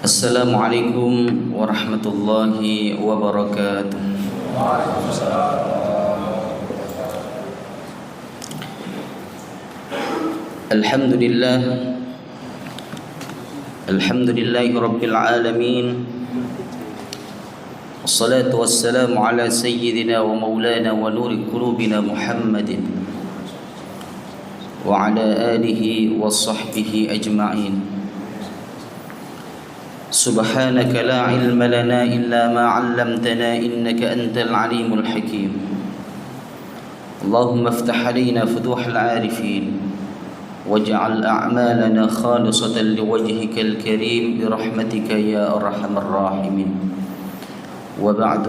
Assalamualaikum warahmatullahi wabarakatuh. Alhamdulillah, alhamdulillahi rabbil alamin. Wassalatu wassalamu ala sayyidina wa maulana wa nuri qulubina Muhammadin wa ala alihi wa sahbihi ajma'in. سبحانك لا علم لنا إلا ما علمتنا إنك أنت العليم الحكيم. اللهم افتح علينا فتوح العارفين واجعل أعمالنا خالصة لوجهك الكريم برحمتك يا أرحم الراحمين. وبعد،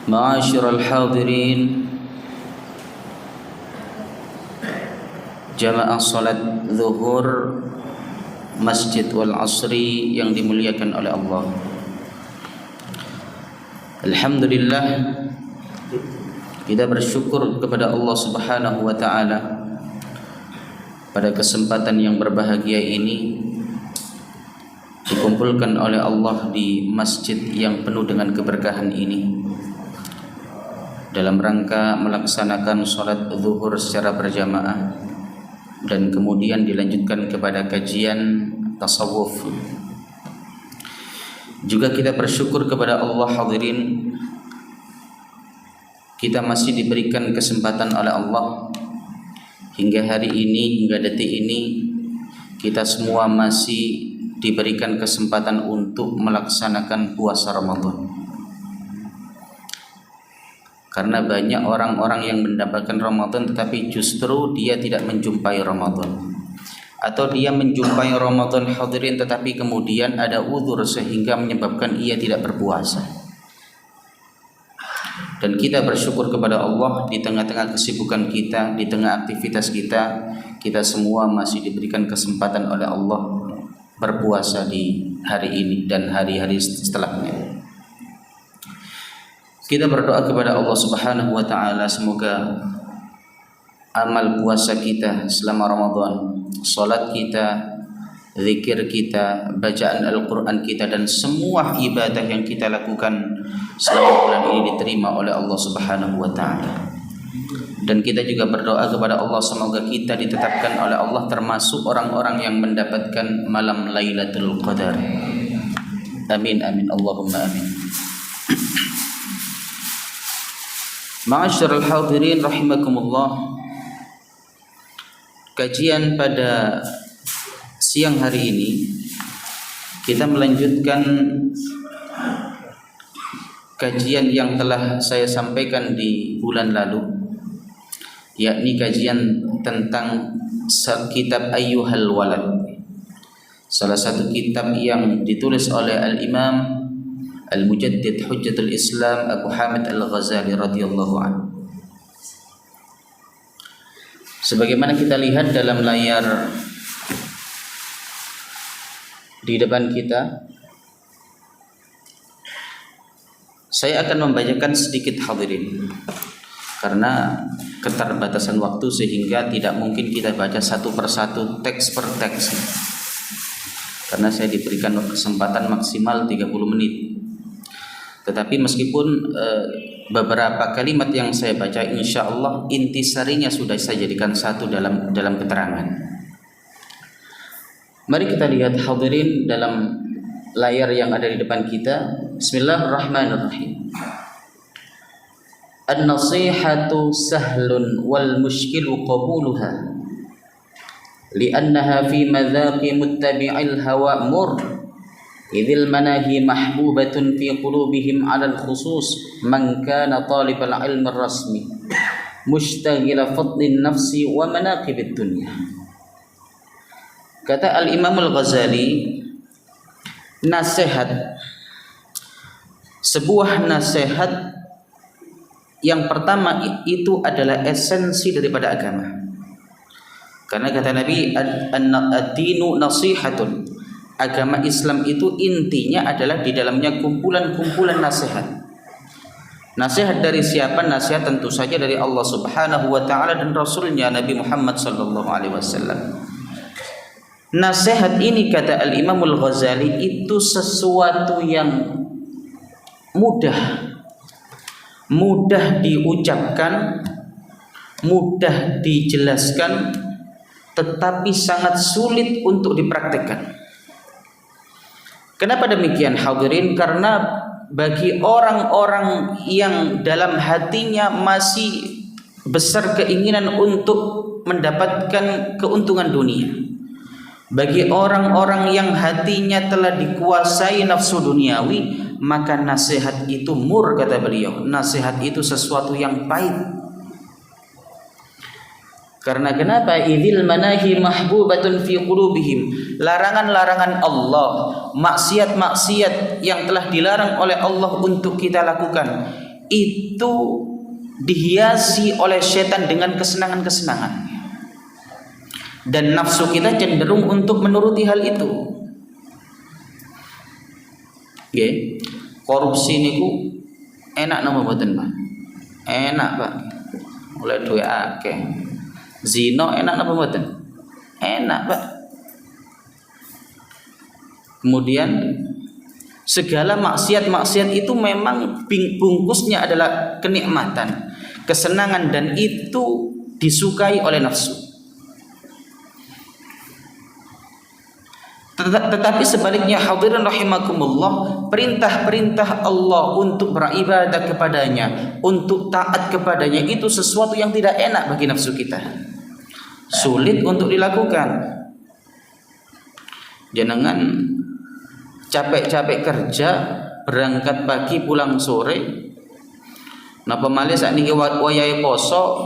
معاشر الحاضرين، jamaah salat zuhur Masjid Wal Asri yang dimuliakan oleh Allah. Alhamdulillah, kita bersyukur kepada Allah Subhanahu wa taala pada kesempatan yang berbahagia ini dikumpulkan oleh Allah di masjid yang penuh dengan keberkahan ini dalam rangka melaksanakan salat zuhur secara berjamaah dan kemudian dilanjutkan kepada kajian tasawuf. Juga kita bersyukur kepada Allah, hadirin, kita masih diberikan kesempatan oleh Allah hingga hari ini, hingga detik ini, kita semua masih diberikan kesempatan untuk melaksanakan puasa Ramadan. Karena banyak orang-orang yang mendapatkan Ramadan tetapi justru dia tidak menjumpai Ramadan, atau dia menjumpai Ramadan, hadirin, tetapi kemudian ada uzur sehingga menyebabkan ia tidak berpuasa. Dan kita bersyukur kepada Allah, di tengah-tengah kesibukan kita, di tengah aktivitas kita, kita semua masih diberikan kesempatan oleh Allah berpuasa di hari ini dan hari-hari setelahnya. Kita berdoa kepada Allah Subhanahu wa taala, semoga amal puasa kita selama Ramadan, salat kita, zikir kita, bacaan Al-Qur'an kita, dan semua ibadah yang kita lakukan selama bulan ini diterima oleh Allah Subhanahu wa taala. Dan kita juga berdoa kepada Allah, semoga kita ditetapkan oleh Allah termasuk orang-orang yang mendapatkan malam Lailatul Qadar. Amin amin Allahumma amin. Ma'asyiral hadirin rahimakumullah, kajian pada siang hari ini kita melanjutkan kajian yang telah saya sampaikan di bulan lalu, yakni kajian tentang kitab Ayyuhal Walad, salah satu kitab yang ditulis oleh Al-Imam Al-Mujaddid Hujjatul Islam Abu Hamid Al-Ghazali radhiyallahu anhu. Sebagaimana kita lihat dalam layar di depan kita, saya akan membacakan sedikit, hadirin, karena keterbatasan waktu sehingga tidak mungkin kita baca satu persatu, teks per teks, karena saya diberikan kesempatan maksimal 30 menit. Tetapi meskipun beberapa kalimat yang saya baca, insya Allah intisarinya sudah saya jadikan satu dalam keterangan. Mari kita lihat, hadirin, dalam layar yang ada di depan kita. Bismillahirrahmanirrahim. An-nasihatu sahlun wal mushkilu qabuluha li'annaha fi madhaqi muttabi'il hawa mur idhil manahi mahbubatun fi qulubihim 'alal khusus man kana talibal ilmi rasmi mushtaghila fadlin nafsi wa manaqibid dunya. Kata Al-Imam Al-Ghazali, nasihat, sebuah nasihat yang pertama itu adalah esensi daripada agama. Karena kata Nabi, ad-dinu nasihatun, agama Islam itu intinya adalah di dalamnya kumpulan-kumpulan nasihat. Nasihat dari siapa? Nasihat tentu saja dari Allah Subhanahu wa taala dan Rasulnya Nabi Muhammad sallallahu alaihi wasallam. Nasihat ini kata Al-Imam Al-Ghazali itu sesuatu yang mudah diucapkan, mudah dijelaskan, tetapi sangat sulit untuk dipraktekkan. Kenapa demikian hadirin? Karena bagi orang-orang yang dalam hatinya masih besar keinginan untuk mendapatkan keuntungan dunia, bagi orang-orang yang hatinya telah dikuasai nafsu duniawi, maka nasihat itu mur, kata beliau. Nasihat itu sesuatu yang pahit. Karena kenapa? Idzil manahi mahbubatun fi qulubihim. Larangan-larangan Allah, maksiat-maksiat yang telah dilarang oleh Allah untuk kita lakukan, itu dihiasi oleh setan dengan kesenangan-kesenangan. Dan nafsu kita cenderung untuk menuruti hal itu. Nggih. Korupsi niku enak napa mboten, Pak? Enak, Pak. Mulai duwe akeh. Zina enak napa mboten? Enak, Pak. Kemudian segala maksiat-maksiat itu memang bungkusnya adalah kenikmatan, kesenangan, dan itu disukai oleh nafsu. Tetapi sebaliknya hadirin rahimakumullah, perintah-perintah Allah untuk beribadah kepadanya, untuk taat kepadanya, itu sesuatu yang tidak enak bagi nafsu kita, sulit untuk dilakukan. Jenengan capek-capek kerja, berangkat pagi pulang sore, napa malih sakniki wayahe poso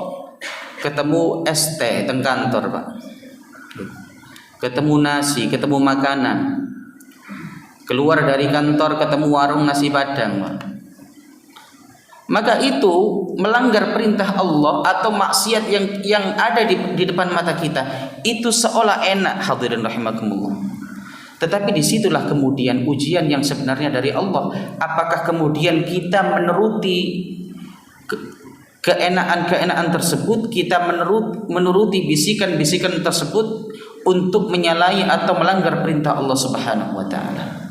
ketemu es teh teng kantor, Pak. Ketemu nasi, ketemu makanan. Keluar dari kantor ketemu warung nasi padang, Pak. Maka itu melanggar perintah Allah atau maksiat yang ada di depan mata kita. Itu seolah enak hadirin rahimakumullah. Tetapi disitulah kemudian ujian yang sebenarnya dari Allah. Apakah kemudian kita menuruti keenaan-keenaan tersebut, kita menuruti bisikan-bisikan tersebut untuk menyalahi atau melanggar perintah Allah Subhanahu wa taala.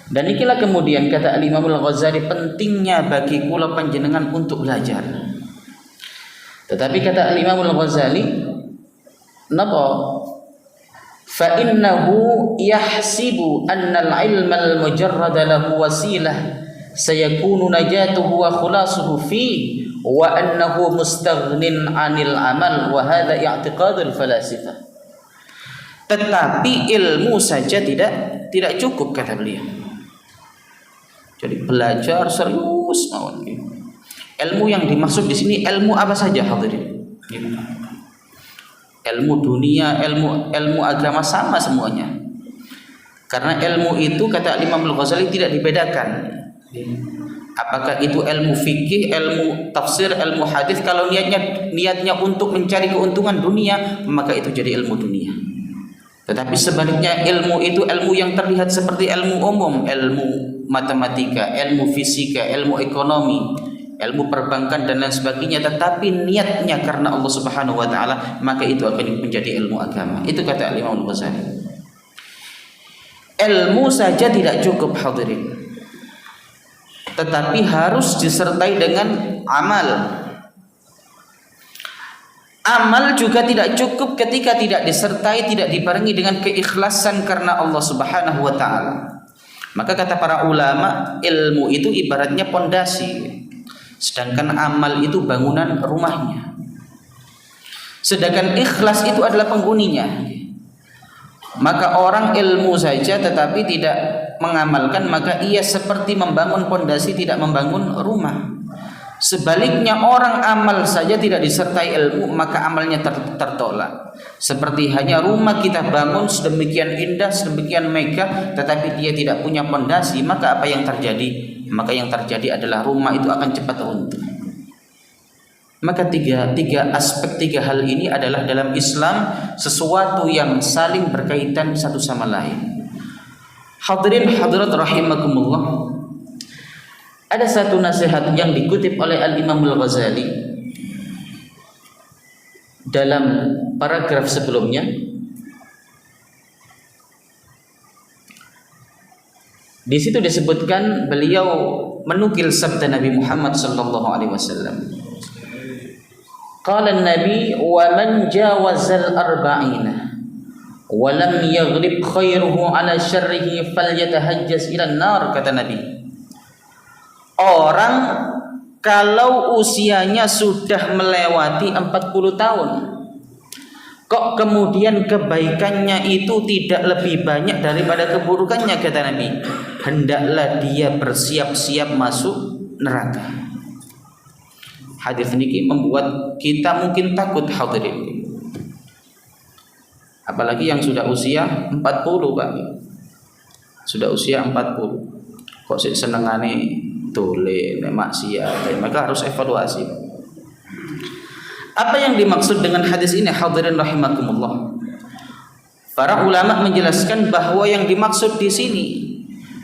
Dan inilah kemudian kata Al-Imam Al-Ghazali, pentingnya bagi kula panjenengan untuk belajar. Tetapi kata Al-Imam Al-Ghazali, napa? Fa innahu yahsibu anna al-ilma al-mujarrad lahu wasilah sayakunu najatuhu wa khulasuhu fi wa annahu mustaghnin 'anil amal wa hadha i'tiqadul falasifah. Tetapi ilmu saja tidak cukup, kata beliau. Jadi belajar serius mawon. Ilmu yang dimaksud di sini ilmu apa saja hadirin? Ilmu dunia, ilmu agama sama semuanya. Karena ilmu itu kata Imam Al-Ghazali tidak dibedakan. Apakah itu ilmu fikih, ilmu tafsir, ilmu hadis? Kalau niatnya untuk mencari keuntungan dunia, maka itu jadi ilmu dunia. Tetapi sebaliknya ilmu itu ilmu yang terlihat seperti ilmu umum, ilmu matematika, ilmu fisika, ilmu ekonomi, ilmu perbankan dan lain sebagainya. Tetapi niatnya karena Allah Subhanahu wa taala, maka itu akan menjadi ilmu agama. Itu kata Imam Al-Ghazali. Ilmu saja tidak cukup hadirin, tetapi harus disertai dengan amal. Amal juga tidak cukup ketika tidak disertai, tidak dibarengi dengan keikhlasan karena Allah Subhanahu wa taala. Maka kata para ulama, ilmu itu ibaratnya pondasi, sedangkan amal itu bangunan rumahnya. Sedangkan ikhlas itu adalah penghuninya. Maka orang ilmu saja tetapi tidak mengamalkan, maka ia seperti membangun pondasi, tidak membangun rumah. Sebaliknya orang amal saja tidak disertai ilmu, maka amalnya tertolak. Seperti hanya rumah kita bangun sedemikian indah, sedemikian megah, tetapi dia tidak punya pondasi, maka apa yang terjadi? Maka yang terjadi adalah rumah itu akan cepat runtuh. Maka tiga hal ini adalah dalam Islam sesuatu yang saling berkaitan satu sama lain. Hadirin hadirat rahimakumullah, ada satu nasihat yang dikutip oleh Al-Imam Al-Ghazali dalam paragraf sebelumnya. Di situ disebutkan beliau menukil sabda Nabi Muhammad sallallahu alaihi wasallam. Qala an-nabi wa man jawazal arba'ina wa lam yaghlib khairuhu ala syarrihi falyatahajjaz ila an-nar, kata Nabi. Orang kalau usianya sudah melewati 40 tahun kok kemudian kebaikannya itu tidak lebih banyak daripada keburukannya, kata Nabi, hendaklah dia bersiap-siap masuk neraka. Hadis ini membuat kita mungkin takut, hadirin. Apalagi yang sudah usia 40, Pak. Sudah usia 40. Kok sik senengane dole nek maksiat, maka harus evaluasi. Apa yang dimaksud dengan hadis ini, hadirin rahimakumullah? Para ulama menjelaskan bahwa yang dimaksud di sini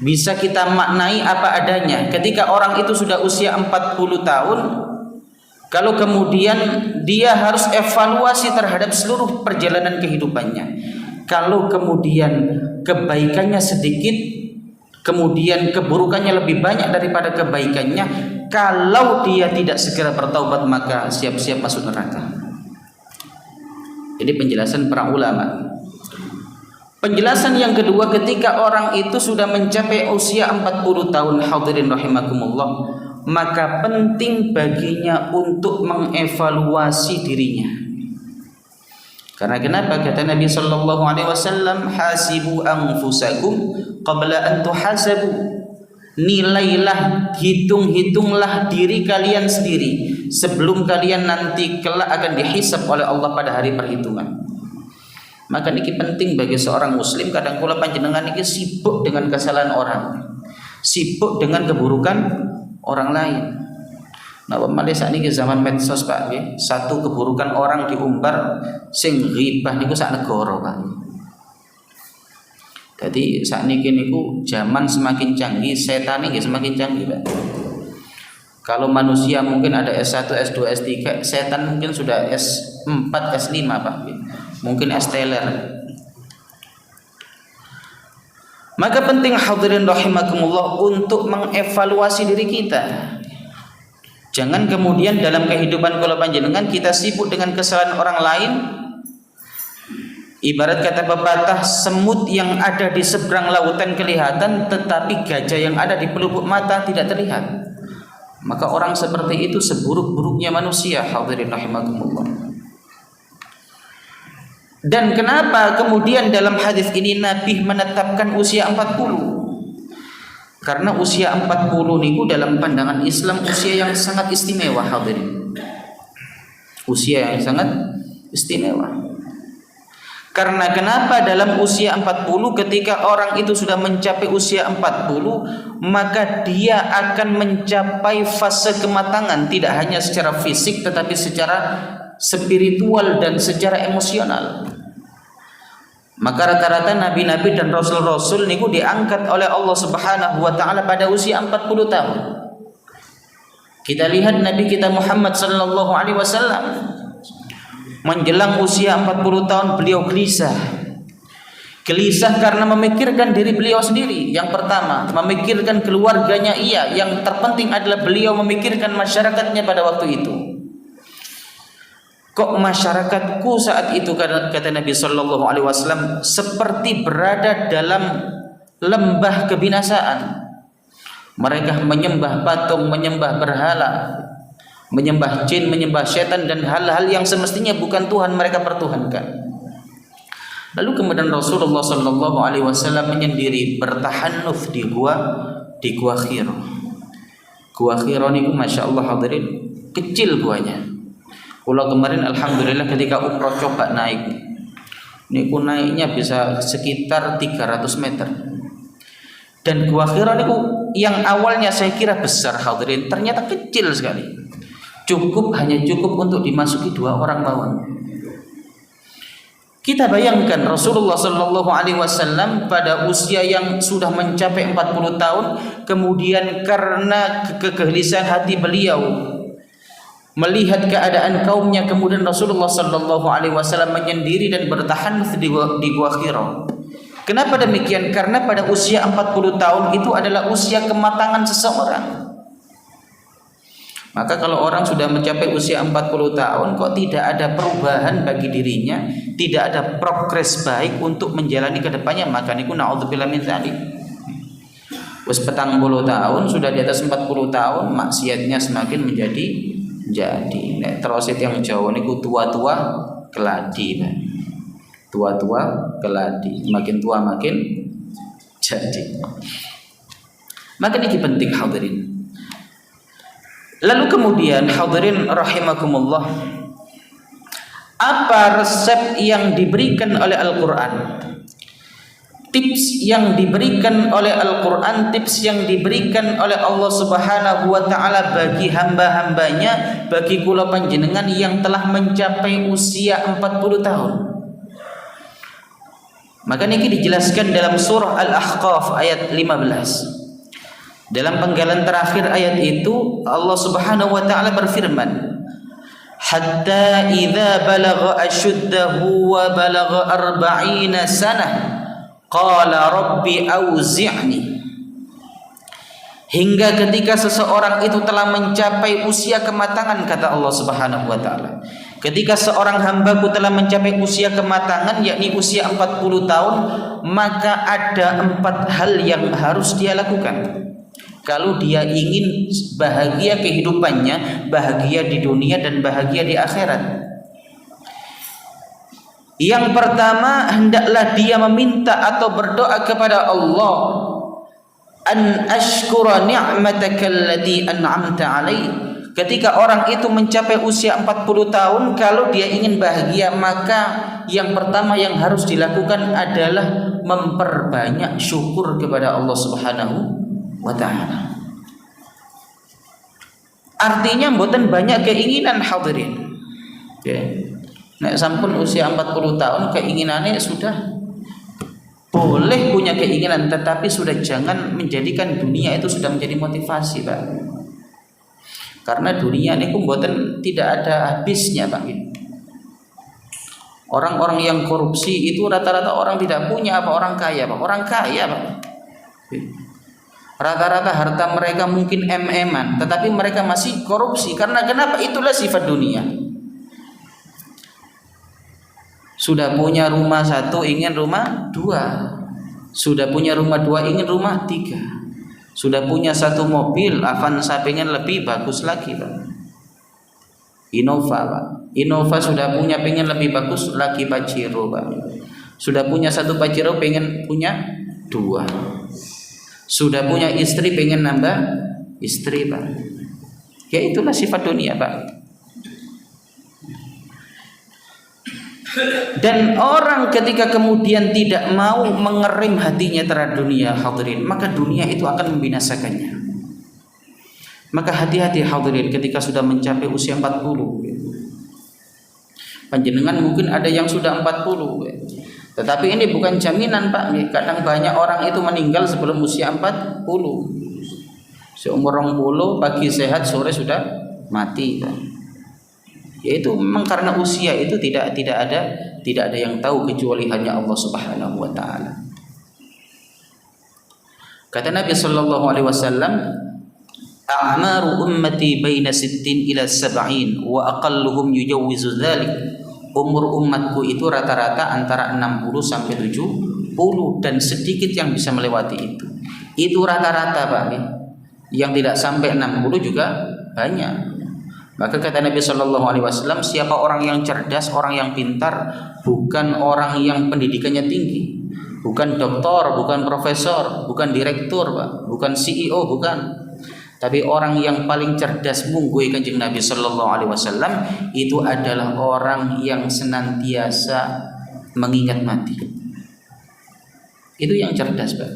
bisa kita maknai apa adanya. Ketika orang itu sudah usia 40 tahun, kalau kemudian dia harus evaluasi terhadap seluruh perjalanan kehidupannya. Kalau kemudian kebaikannya sedikit, kemudian keburukannya lebih banyak daripada kebaikannya, kalau dia tidak segera bertaubat maka siap-siap masuk neraka. Jadi penjelasan para ulama. Penjelasan yang kedua, ketika orang itu sudah mencapai usia 40 tahun, hadirin rahimakumullah, maka penting baginya untuk mengevaluasi dirinya. Karena kenapa? Kata Nabi sallallahu alaihi wasallam, hasibu anfusakum qabla an tuhasabu. Nilailah, hitunglah diri kalian sendiri sebelum kalian nanti kelak akan dihisab oleh Allah pada hari perhitungan. Maka ini penting bagi seorang muslim. Kadang kala panjenengan ini sibuk dengan kesalahan orang, sibuk dengan keburukan orang lain. Nah, pemale sakniki zaman medsos, Pak, nggih. Satu keburukan orang diumbar sing ghibah niku sak negara, Pak. Jadi sakniki niku zaman semakin canggih, setan nggih semakin canggih, Pak. Kalau manusia mungkin ada S1, S2, S3, setan mungkin sudah S4, S5, Pak. Mungkin S-teler. Maka penting, hadirin rahimakumullah, untuk mengevaluasi diri kita. Jangan kemudian dalam kehidupan kula panjenengan kita sibuk dengan kesalahan orang lain. Ibarat kata pepatah, semut yang ada di seberang lautan kelihatan, tetapi gajah yang ada di pelupuk mata tidak terlihat. Maka orang seperti itu seburuk-buruknya manusia, hadirin rahimakumullah. Dan kenapa kemudian dalam hadis ini Nabi menetapkan usia 40? Karena usia 40 niku dalam pandangan Islam usia yang sangat istimewa, hadirin. Usia yang sangat istimewa. Karena kenapa dalam usia 40, ketika orang itu sudah mencapai usia 40, maka dia akan mencapai fase kematangan, tidak hanya secara fisik tetapi secara spiritual dan secara emosional. Maka rata-rata nabi-nabi dan rasul-rasul niku diangkat oleh Allah Subhanahu wa taala pada usia 40 tahun. Kita lihat Nabi kita Muhammad sallallahu alaihi wasallam menjelang usia 40 tahun beliau gelisah. Gelisah karena memikirkan diri beliau sendiri. Yang pertama, memikirkan keluarganya ia. Yang terpenting adalah beliau memikirkan masyarakatnya pada waktu itu. Kok masyarakatku saat itu, kata Nabi sallallahu alaihi wasallam, seperti berada dalam lembah kebinasaan. Mereka menyembah patung, menyembah berhala, menyembah jin, menyembah setan, dan hal-hal yang semestinya bukan Tuhan mereka pertuhankan. Lalu kemudian Rasulullah sallallahu alaihi wasallam menyendiri bertahanuf di gua Hira. Gua Hira niku masyaallah hadirin, kecil guanya. Kula kemarin alhamdulillah ketika umroh coba naik. Niku naiknya bisa sekitar 300 meter. Dan gua Hira niku yang awalnya saya kira besar, hadirin, ternyata kecil sekali. Hanya cukup untuk dimasuki 2 orang mawon. Kita bayangkan Rasulullah sallallahu alaihi wasallam pada usia yang sudah mencapai 40 tahun, kemudian karena kegelisahan hati beliau melihat keadaan kaumnya, kemudian Rasulullah sallallahu alaihi wasallam menyendiri dan bertahan di Gua Hira. Kenapa demikian? Karena pada usia 40 tahun itu adalah usia kematangan seseorang. Maka kalau orang sudah mencapai usia 40 tahun kok tidak ada perubahan bagi dirinya, tidak ada progres baik untuk menjalani ke depannya, maka niku naudzubillah min dzalik. Wis 40 tahun sudah di atas 40 tahun maksiatnya semakin menjadi. Nek terus yang Jawa niku tua-tua keladi, Pak. Tua-tua keladi, makin tua makin jadi. Maka ini penting hadirin. Lalu kemudian hadirin rahimakumullah, apa resep yang diberikan oleh Al-Quran? Tips yang diberikan oleh Al-Quran, tips yang diberikan oleh Allah Subhanahu wa Ta'ala bagi hamba-hambanya, bagi kula panjenengan yang telah mencapai usia 40 tahun. Maka ini dijelaskan dalam surah Al-Ahqaf ayat 15. Dalam penggalan terakhir ayat itu Allah Subhanahu wa Ta'ala berfirman, hatta idza balagha ashuddahu wa balagha 40 sanah qala rabbi auzi'ni. Hingga ketika seseorang itu telah mencapai usia kematangan, kata Allah Subhanahu wa Ta'ala, ketika seorang hambaku telah mencapai usia kematangan, yakni usia 40 tahun, maka ada 4 hal yang harus dia lakukan kalau dia ingin bahagia kehidupannya, bahagia di dunia dan bahagia di akhirat. Yang pertama, hendaklah dia meminta atau berdoa kepada Allah, an ashkura ni'mataka allati an'amta alaihi. Ketika orang itu mencapai usia 40 tahun, kalau dia ingin bahagia, maka yang pertama yang harus dilakukan adalah memperbanyak syukur kepada Allah Subhanahu wa Ta'ala. Artinya mboten banyak keinginan hadirin. Nek sampun usia 40 tahun keinginannya sudah boleh punya keinginan, tetapi sudah jangan menjadikan dunia itu sudah menjadi motivasi, Pak. Karena dunia ini mboten tidak ada habisnya, Pak. Orang-orang yang korupsi itu rata-rata orang tidak punya apa orang kaya, Pak. Orang kaya, Pak. Rata-rata harta mereka mungkin em-eman, tetapi mereka masih korupsi. Karena kenapa? Itulah sifat dunia. Sudah punya rumah 1 ingin rumah 2. Sudah punya rumah 2 ingin rumah 3. Sudah punya 1 mobil Avanza pengen lebih bagus lagi, Pak. Innova, Pak. Innova sudah punya pengen lebih bagus lagi Pajero, Pak. Sudah punya 1 Pajero pengen punya 2. Sudah punya istri pengen nambah istri, Pak. Ya itulah sifat dunia, Pak. Dan orang ketika kemudian tidak mau mengerem hatinya terhadap dunia hadirin, maka dunia itu akan membinasakannya. Maka hati-hati hadirin ketika sudah mencapai usia 40. Panjenengan mungkin ada yang sudah 40, tetapi ini bukan jaminan, Pak. Kadang banyak orang itu meninggal sebelum usia 40. Seumur 20 pagi sehat, sore sudah mati, Pak. Yaitu memang karena usia itu tidak ada yang tahu kecuali hanya Allah Subhanahu wa Ta'ala. Kata Nabi sallallahu alaihi wasallam, a'maru ummati baina 60 ila 70 wa aqalluhum yujawwizu dzalik. Umur umatku itu rata-rata antara 60 sampai 70 dan sedikit yang bisa melewati itu. Itu rata-rata, Pak. Yang tidak sampai 60 juga banyak. Maka kata Nabi sallallahu alaihi wasallam, siapa orang yang cerdas, orang yang pintar, bukan orang yang pendidikannya tinggi, bukan doktor, bukan profesor, bukan direktur, Pak, bukan CEO, bukan. Tapi orang yang paling cerdas mungguh Kanjeng Nabi sallallahu alaihi wasallam itu adalah orang yang senantiasa mengingat mati. Itu yang cerdas, Pak.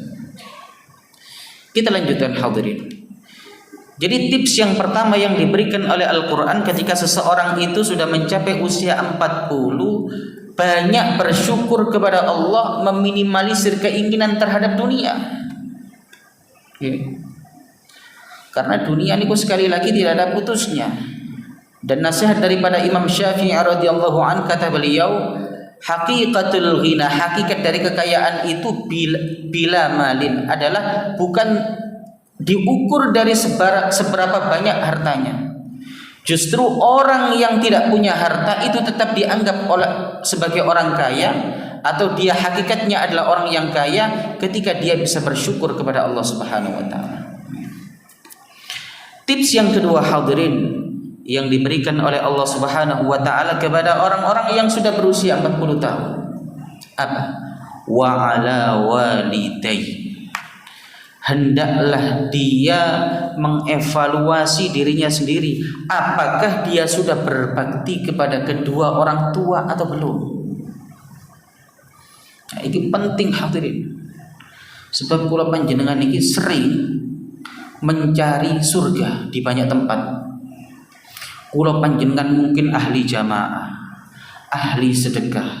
Kita lanjutkan hadirin. Jadi tips yang pertama yang diberikan oleh Al-Quran ketika seseorang itu sudah mencapai usia 40, banyak bersyukur kepada Allah, meminimalisir keinginan terhadap dunia. Karena dunia ini sekali lagi tidak ada putusnya. Dan nasihat daripada Imam Syafi'i radhiyallahu anhu, kata beliau, Haqiqatul ghina, hakikat dari kekayaan itu bila malin adalah bukan diukur dari seberapa banyak hartanya. Justru orang yang tidak punya harta itu tetap dianggap sebagai orang kaya, atau dia hakikatnya adalah orang yang kaya ketika dia bisa bersyukur kepada Allah Subhanahu wa taala. Tips yang kedua hadirin yang diberikan oleh Allah Subhanahu wa taala kepada orang-orang yang sudah berusia 40 tahun. Apa? Wa ala walidayhi. Hendaklah dia mengevaluasi dirinya sendiri, apakah dia sudah berbakti kepada kedua orang tua atau belum. Nah, ini penting hadirin. Sebab kula panjenengan ini sering mencari surga di banyak tempat. Kula panjenengan mungkin ahli jamaah, ahli sedekah,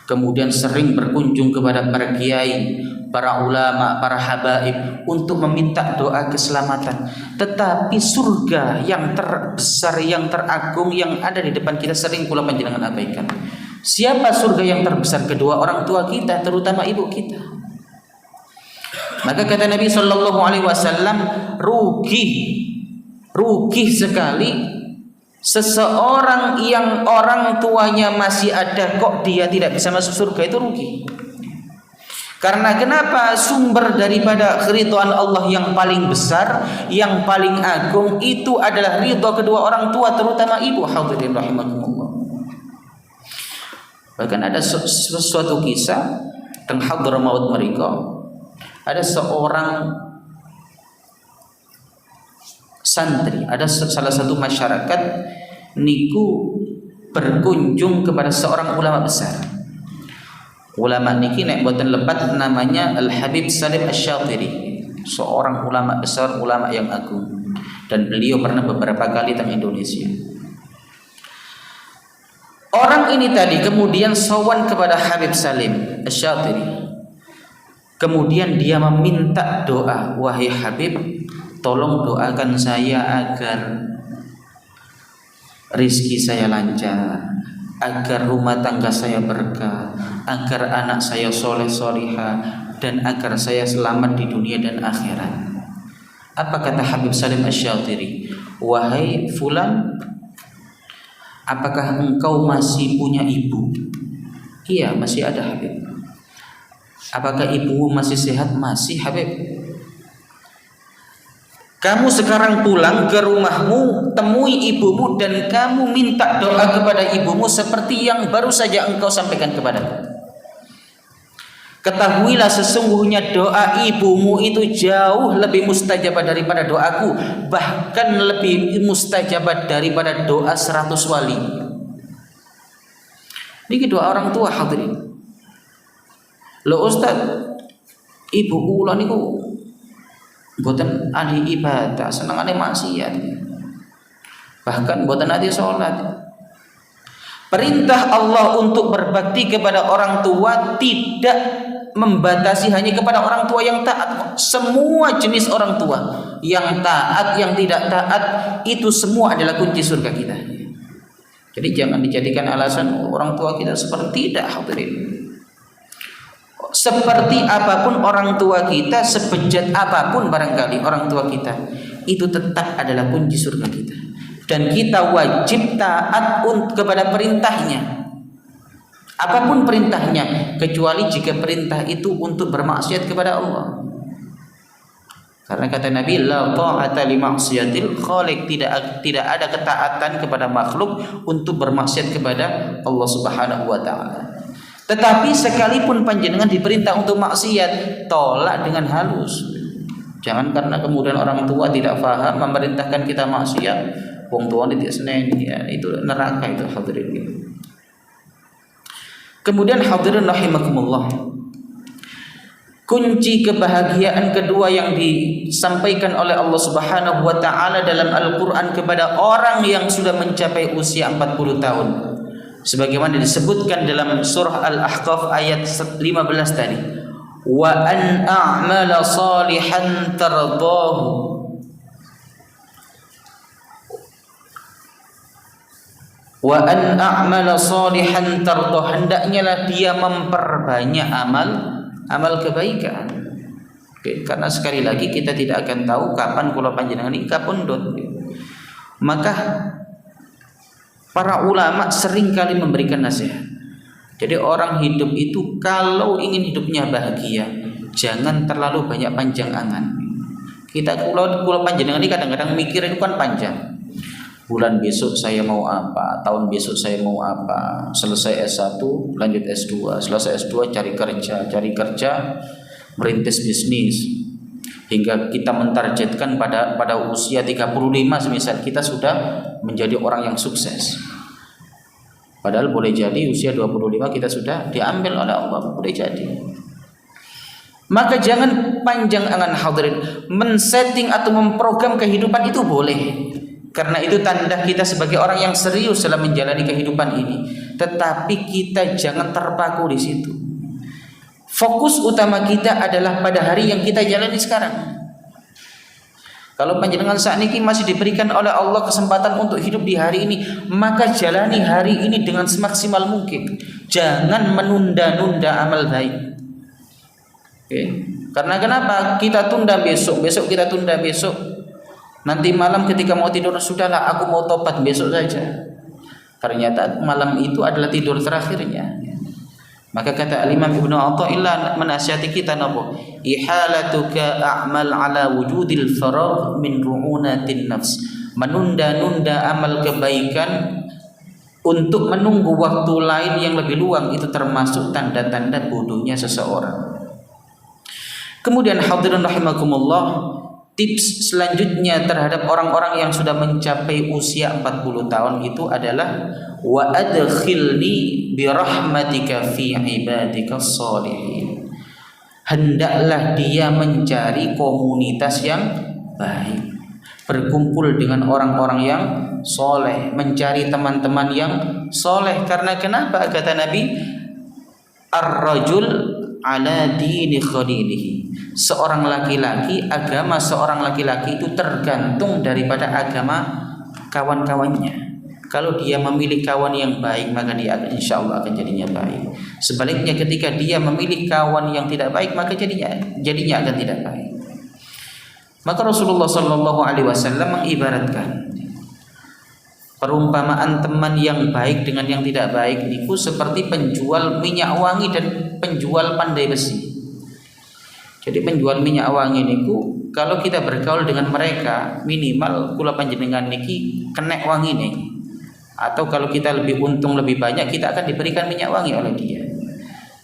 kemudian sering berkunjung kepada para kiai, para ulama, para habaib untuk meminta doa keselamatan. Tetapi surga yang terbesar, yang teragung, yang ada di depan kita sering kula panjenengan abaikan. Siapa surga yang terbesar? Kedua orang tua kita, terutama ibu kita. Maka kata Nabi Shallallahu Alaihi Wasallam, rugi sekali seseorang yang orang tuanya masih ada kok dia tidak bisa masuk surga, itu rugi. Karena kenapa? Sumber daripada keridhaan Allah yang paling besar, yang paling agung itu adalah ridha kedua orang tua, terutama ibu. Hadirin rahimakumullah. Bahkan ada suatu kisah tentang Hadramaut mereka. Ada seorang santri, ada salah satu masyarakat niku berkunjung kepada seorang ulama besar. Ulama niki nek boten lebat namanya Al-Habib Salim Asy-Syatiri, seorang ulama besar, ulama yang agung, dan beliau pernah beberapa kali datang Indonesia. Orang ini tadi kemudian sowan kepada Habib Salim Asy-Syatiri. Kemudian dia meminta doa, wahai Habib, tolong doakan saya agar rizki saya lancar, agar rumah tangga saya berkah, agar anak saya soleh solihah, dan agar saya selamat di dunia dan akhirat. Apa kata Habib Salim Asy-Syatiri? Wahai fulan, apakah engkau masih punya ibu? Iya, masih ada Habib. Apakah ibumu masih sehat? Masih Habib. Kamu sekarang pulang ke rumahmu, temui ibumu dan kamu minta doa kepada ibumu seperti yang baru saja engkau sampaikan kepadaku. Ketahuilah sesungguhnya doa ibumu itu jauh lebih mustajabah daripada doaku, bahkan lebih mustajabah daripada doa 100 wali. Ini doa orang tua hadirin. Loh Ustaz, ibu kula niku mboten ahli ibadah, senengane maksiat. Bahkan mboten ahli salat. Perintah Allah untuk berbakti kepada orang tua tidak membatasi hanya kepada orang tua yang taat. Semua jenis orang tua, yang taat, yang tidak taat, itu semua adalah kunci surga kita. Jadi jangan dijadikan alasan orang tua kita seperti tidak, hadirin. Seperti apapun orang tua kita, sebejat apapun barangkali orang tua kita, itu tetap adalah kunci surga kita. Dan kita wajib taat kepada perintahnya, apapun perintahnya, kecuali jika perintah itu untuk bermaksiat kepada Allah. Karena kata Nabi, la ta'ata li ma'siyatil khaliq, tidak ada ketaatan kepada makhluk untuk bermaksiat kepada Allah Subhanahu wa taala. Tetapi sekalipun panjenengan diperintah untuk maksiat, tolak dengan halus. Jangan karena kemudian orang tua tidak faham memerintahkan kita maksiat, wong tua tidak seneni, ya, itu neraka itu hadirin. Kemudian hadirin rahimakumullah, kunci kebahagiaan kedua yang disampaikan oleh Allah Subhanahu wa taala dalam Al-Qur'an kepada orang yang sudah mencapai usia 40 tahun. Sebagaimana disebutkan dalam surah Al-Ahqaf ayat 15 tadi, wa an a'mala salihan tardahu wa an a'mala salihan tardah, hendaknya lah dia memperbanyak amal kebaikan. Oke, karena sekali lagi kita tidak akan tahu kapan kula panjenengan ini kapundhut. Maka para ulama sering kali memberikan nasihat. Jadi orang hidup itu kalau ingin hidupnya bahagia, jangan terlalu banyak panjang angan. Kita kula panjenengan ini kadang-kadang mikir itu kan panjang. Bulan besok saya mau apa, tahun besok saya mau apa, selesai S1 lanjut S2, selesai S2 cari kerja, merintis bisnis, hingga kita mentargetkan pada usia 35 semisal kita sudah menjadi orang yang sukses. Padahal boleh jadi usia 25 kita sudah diambil oleh Allah, boleh jadi. Maka jangan panjang angan hadirin, men-setting atau memprogram kehidupan itu boleh. Karena itu tanda kita sebagai orang yang serius dalam menjalani kehidupan ini. Tetapi kita jangan terpaku di situ. Fokus utama kita adalah pada hari yang kita jalani sekarang. Kalau panjenengan saat ini masih diberikan oleh Allah kesempatan untuk hidup di hari ini, maka jalani hari ini dengan semaksimal mungkin. Jangan menunda-nunda amal baik. Oke. Karena kenapa? Kita tunda besok kita tunda besok. Nanti malam ketika mau tidur, sudahlah aku mau tobat besok saja. Ternyata malam itu adalah tidur terakhirnya. Maka kata Imam Ibnu Athaillah menasihati kita napa? Ihalatuka a'mal ala wujudil faragh min ru'unatin nafs. Menunda-nunda amal kebaikan untuk menunggu waktu lain yang lebih luang itu termasuk tanda-tanda bodohnya seseorang. Kemudian hadirin rahimakumullah, tips selanjutnya terhadap orang-orang yang sudah mencapai usia 40 tahun itu adalah wa adkhilni bi rahmatika fi ibadikas sholihin. Hendaklah dia mencari komunitas yang baik, berkumpul dengan orang-orang yang soleh, mencari teman-teman yang soleh. Karena kenapa? Kata Nabi, ar-rajul ala dini khalilihi. Seorang laki-laki, agama seorang laki-laki itu tergantung daripada agama kawan-kawannya. Kalau dia memilih kawan yang baik, maka dia insya Allah akan jadinya baik. Sebaliknya ketika dia memilih kawan yang tidak baik, maka jadinya akan tidak baik. Maka Rasulullah SAW mengibaratkan perumpamaan teman yang baik dengan yang tidak baik itu seperti penjual minyak wangi dan penjual pandai besi. Jadi penjual minyak wangi niku kalau kita bergaul dengan mereka minimal kula panjenengan niki kenek wangi nih. Atau kalau kita lebih untung lebih banyak kita akan diberikan minyak wangi oleh dia.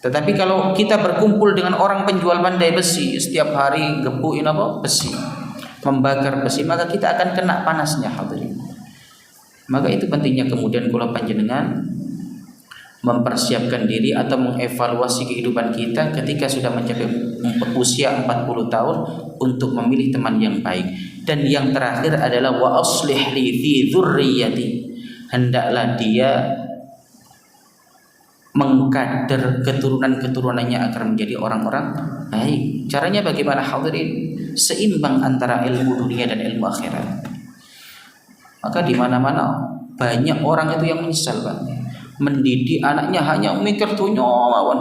Tetapi kalau kita berkumpul dengan orang penjual pandai besi, setiap hari gebukin apa? Besi. Membakar besi, maka kita akan kena panasnya hadirin. Maka itu pentingnya kemudian kula panjenengan mempersiapkan diri atau mengevaluasi kehidupan kita ketika sudah mencapai usia 40 tahun untuk memilih teman yang baik. Dan yang terakhir adalah wa aslih li fi dzurriyyati. Hendaklah dia mengkader keturunan-keturunannya agar menjadi orang-orang baik. Caranya bagaimana hadirin? Seimbang antara ilmu dunia dan ilmu akhirat. Maka di mana-mana banyak orang itu yang menyesal, Bang. Mendidik anaknya hanya mikir dunia mawon.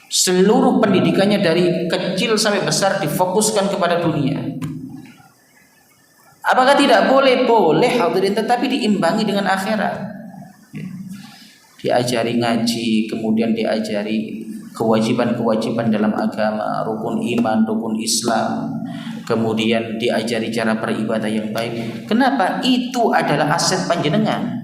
Seluruh pendidikannya dari kecil sampai besar difokuskan kepada dunia. Apakah tidak boleh? Boleh hadirin, tetapi diimbangi dengan akhirat. Diajari ngaji, kemudian diajari kewajiban-kewajiban dalam agama, rukun iman, rukun Islam, kemudian diajari cara beribadah yang baik. Kenapa? Itu adalah aset panjenengan.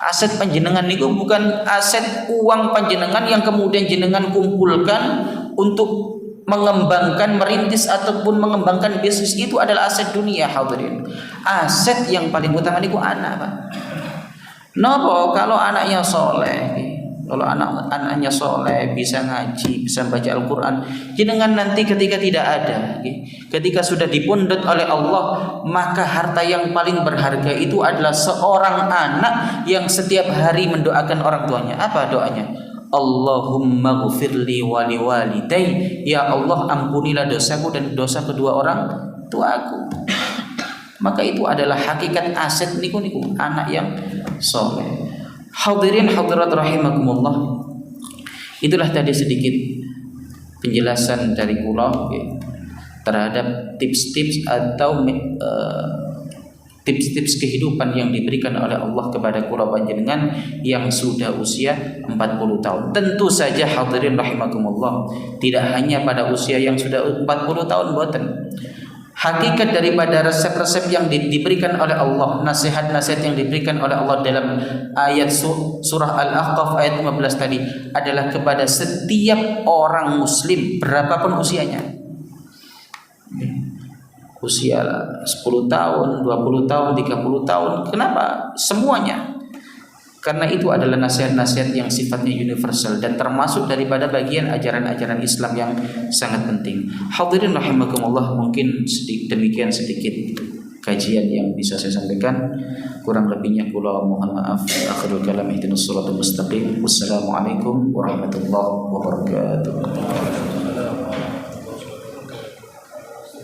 Aset panjenengan itu bukan aset uang panjenengan yang kemudian jenengan kumpulkan untuk mengembangkan, merintis ataupun mengembangkan bisnis. Itu adalah aset dunia hadirin. Aset yang paling utama itu anak, Pak. Nopo kalau anaknya soleh, kalau anaknya soleh, bisa ngaji, bisa baca Al-Quran, jenengan nanti ketika tidak ada, ketika sudah dipundhut oleh Allah, maka harta yang paling berharga itu adalah seorang anak yang setiap hari mendoakan orang tuanya. Apa doanya? Allahumma ghfirli wa liwalidayya. Ya Allah, ampunilah dosaku dan dosa kedua orang tuaku. Maka itu adalah hakikat aset niku anak yang soleh. Hadirin hadirat rahimakumullah. Itulah tadi sedikit penjelasan dari kula terhadap tips-tips atau tips-tips kehidupan yang diberikan oleh Allah kepada kula panjenengan yang sudah usia 40 tahun. Tentu saja hadirin rahimakumullah, tidak hanya pada usia yang sudah 40 tahun boten. Hakikat daripada resep-resep yang diberikan oleh Allah, nasihat-nasihat yang diberikan oleh Allah dalam ayat surah Al-Ahqaf ayat 15 tadi adalah kepada setiap orang muslim berapapun usianya. Usia 10 tahun, 20 tahun, 30 tahun. Kenapa? Semuanya. Karena itu adalah nasihat-nasihat yang sifatnya universal dan termasuk daripada bagian ajaran-ajaran Islam yang sangat penting. Hadirin rahimakumullah, mungkin demikian sedikit kajian yang bisa saya sampaikan. Kurang lebihnya kula mohon maaf. Akhirul kalam ihdinas shiratal mustaqim. Wassalamualaikum warahmatullahi wabarakatuh.